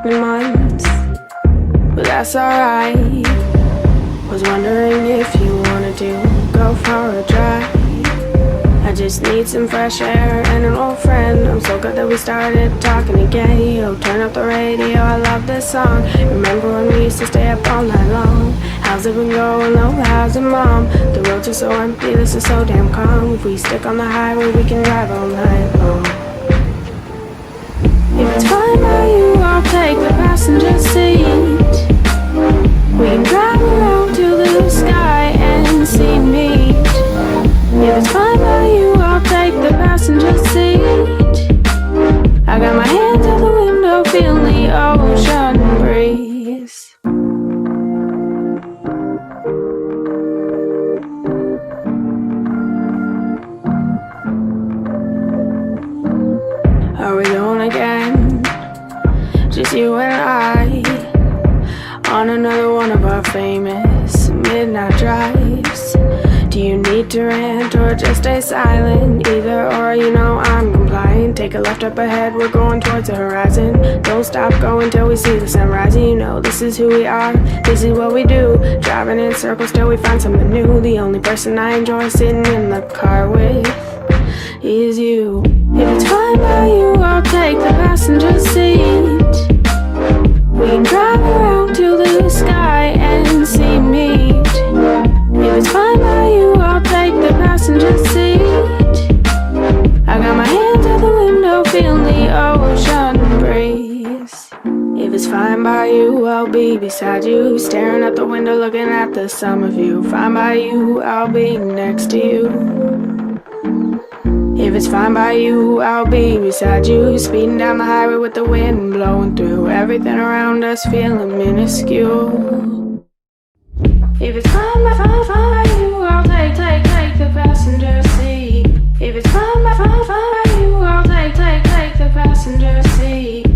in months, but that's alright. Was wondering if you wanted to go for a drive. I just need some fresh air and an old friend. I'm so glad that we started talking again. Yo, turn up the radio, I love this song. Remember when we used to stay up all night long? How's it been going? Oh, how's it, mom? The roads are so empty, this is so damn calm. If we stick on the highway, we can drive all night long. If it's fine by you, I'll take the passenger seat. We can drive around to the sky and see meet. If it's fine by you, I'll take the passenger seat. I got my hands out the window, feeling the ocean breeze. Are we going again? Just you and I, on another one of our famous midnight drives. Do you need to rant or just stay silent? Either or, you know I'm compliant. Take a left up ahead, we're going towards the horizon. Don't stop going till we see the sun rising. You know this is who we are, this is what we do. Driving in circles till we find something new. The only person I enjoy sitting in the car with is you. If it's fine by you, I'll take the passenger seat. We can drive around to the sky and see meet. If it's fine by you, I'll take the passenger seat. I got my hands out the window, feeling the ocean breeze. If it's fine by you, I'll be beside you, staring out the window, looking at the summer view. Fine by you, I'll be next to you. If it's fine by you, I'll be beside you, speeding down the highway with the wind blowing through. Everything around us feeling minuscule. If it's fine by you, I'll take the passenger seat. If it's fine by you, I'll take the passenger seat.